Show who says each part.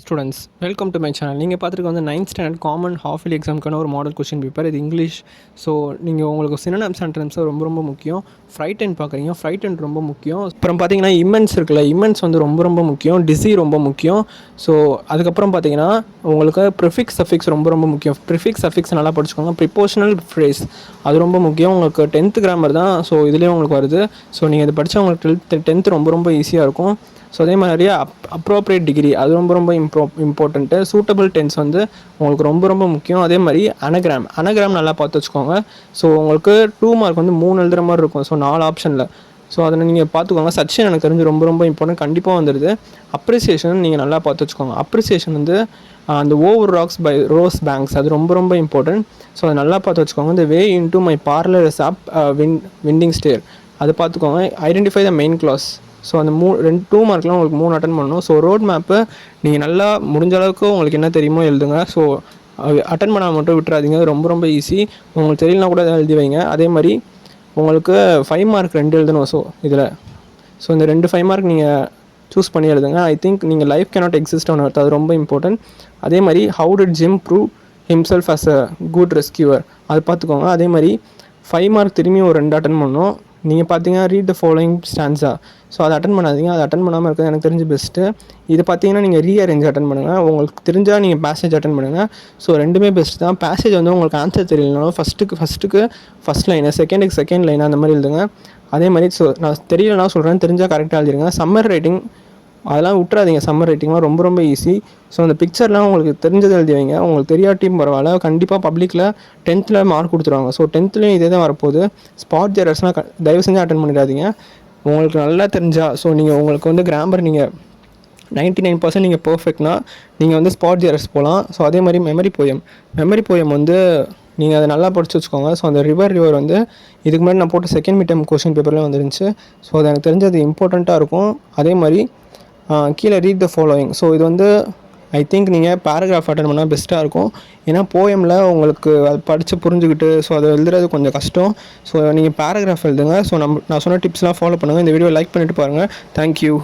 Speaker 1: Students welcome to my channel. நீங்கள் பார்த்துருக்க வந்து 9th standard common half yearly எக்ஸாமுக்கான ஒரு மாடல் கொஸ்டின் பேப்பர். இது இங்கிலீஷ். ஸோ நீங்கள் உங்களுக்கு சினோனிம்ஸ் அண்ட் ரொம்ப முக்கியம். ஃப்ரைட் அண்ட் பார்க்குறீங்க, ஃப்ரைட் அண்ட் ரொம்ப முக்கியம். அப்புறம் பார்த்தீங்கன்னா இம்மென்ஸ் இருக்குல்ல, இம்மென்ஸ் வந்து ரொம்ப முக்கியம். டிசி ரொம்ப முக்கியம். ஸோ அதுக்கப்புறம் பார்த்தீங்கன்னா உங்களுக்கு ப்ரிஃபிக்ஸ் சஃபிக்ஸ் ரொம்ப முக்கியம். ப்ரிஃபிக்ஸ் சஃபிக்ஸ் நல்லா படிச்சுக்கோங்க. ப்ரிப்போஷனல் ஃப்ரேஸ் அது ரொம்ப முக்கியம். உங்களுக்கு 10th கிராமர் தான். ஸோ இதுலேயும் உங்களுக்கு வருது. ஸோ நீங்கள் இதை படித்தா உங்களுக்கு 10th ரொம்ப ஈஸியாக இருக்கும். ஸோ அதே மாதிரி அப்ரோப்ரியேட் டிகிரி அது ரொம்ப இம்பார்ட்டண்ட்டு. சூட்டபிள் டென்ஸ் வந்து உங்களுக்கு ரொம்ப முக்கியம். அதே மாதிரி அனகிராம் நல்லா பார்த்து வச்சுக்கோங்க. ஸோ உங்களுக்கு 2 மார்க் வந்து 3 எழுதுகிற மாதிரி இருக்கும். ஸோ 4 ஆப்ஷனில். ஸோ அதை நீங்கள் பார்த்துக்கோங்க. செக்ஷன் எனக்கு தெரிஞ்சு ரொம்ப இம்பார்ட்டன்ட், கண்டிப்பாக வந்துடுது. அப்ரிசியேஷன் நீங்கள் நல்லா பார்த்து வச்சுக்கோங்க. அப்ரிசியேஷன் வந்து அந்த over rocks by rose banks அது ரொம்ப இம்பார்ட்டன்ட். ஸோ அதை நல்லா பார்த்து வச்சுக்கோங்க. இந்த way into my parlour is up winding stair அது பார்த்துக்கோங்க. Identify the main clause. So அந்த 2 மார்க்லாம் உங்களுக்கு 3 அட்டன் பண்ணணும். ஸோ ரோட் மேப்பு நீங்கள் நல்லா முடிஞ்ச அளவுக்கு உங்களுக்கு என்ன தெரியுமோ எழுதுங்க. ஸோ அட்டன் பண்ணால் மட்டும் விட்டுறாதீங்க. ரொம்ப ஈஸி. உங்களுக்கு தெரியலனா கூட எழுதி வைங்க. அதே மாதிரி உங்களுக்கு 5 மார்க் 2 எழுதணும். ஸோ இதில் இந்த 2 5 மார்க் நீங்கள் சூஸ் பண்ணி எழுதுங்க. ஐ திங்க் நீங்கள் life cannot exist on earth அது ரொம்ப இம்பார்ட்டன்ட். அதே மாதிரி how did Jim prove himself as a good rescuer அது பார்த்துக்கோங்க. அதே மாதிரி 5 மார்க் திரும்பி ஒரு 2 அட்டன் பண்ணணும். நீங்கள் பார்த்தீங்கன்னா read the following stanza. So அதை அட்டன் பண்ணாதீங்க. அதை அட்டன் பண்ணாமல் இருக்கிறது எனக்கு தெரிஞ்சு பெஸ்ட்டு. இது பார்த்தீங்கன்னா நீங்கள் ரீஅரேஞ்ச் அட்டன் பண்ணுங்கள். உங்களுக்கு தெரிஞ்சால் நீங்கள் பேசேஜ் அட்டன் பண்ணுங்கள். ஸோ ரெண்டுமே பெஸ்ட் தான். பேசேஜ் வந்து உங்களுக்கு ஆன்சர் தெரியலனாலும் ஃபஸ்ட் லைனு, செகண்ட் லைன் அந்த மாதிரி எழுதுங்க. அதே மாதிரி நான் தெரியலனா சொல்கிறேன், தெரிஞ்சால் கரெக்டாக எழுதிருங்க. சம்மர் ரைட்டிங் அதெல்லாம் விட்டுறாதீங்க. சம்மர் ரைட்டிங்லாம் ரொம்ப ஈஸி. ஸோ அந்த பிக்சர்லாம் உங்களுக்கு தெரிஞ்சதை எழுதி வைங்க. உங்களுக்கு தெரியாட்டியும் பரவாயில்ல, கண்டிப்பாக பப்ளிக்கில் 10th மார்க் கொடுத்துருவாங்க. ஸோ 10th இதே தான் வரப்போகுது. ஸ்பாட் ஜெரர்ஸ்லாம் தயவு செஞ்சு அட்டன் பண்ணிடாதீங்க. உங்களுக்கு நல்லா தெரிஞ்சால் நீங்கள் உங்களுக்கு வந்து கிராமர் நீங்கள் 99% நீங்கள் பர்ஃபெக்ட்னா நீங்கள் வந்து ஸ்பாட் ஜெரர்ஸ் போகலாம். ஸோ அதே மாதிரி மெமரி போயம் வந்து நீங்கள் அதை நல்லா படித்து வச்சுக்கோங்க. ஸோ அந்த ரிவர் வந்து இதுக்கு முன்னாடி நான் போட்ட செகண்ட் மிட் டர்ம் கொஸ்டின் பேப்பர்லேயும் வந்துருந்துச்சு. ஸோ அது எனக்கு தெரிஞ்சது இம்பார்ட்டண்ட்டாக இருக்கும். அதே மாதிரி கீழே ரீட் த ஃபாலோயிங். ஸோ இது வந்து ஐ திங்க் நீங்கள் பேராகிராஃப் அட்டன் பண்ணால் பெஸ்ட்டாக இருக்கும். ஏன்னா போயமில் உங்களுக்கு அது படித்து புரிஞ்சுக்கிட்டு ஸோ அதை எழுதுறது கொஞ்சம் கஷ்டம். ஸோ நீங்கள் பேராகிராஃப் எழுதுங்க. ஸோ நான் சொன்ன டிப்ஸ்லாம் ஃபாலோ பண்ணுங்கள். இந்த வீடியோ லைக் பண்ணிவிட்டு பாருங்கள். தேங்க்யூ.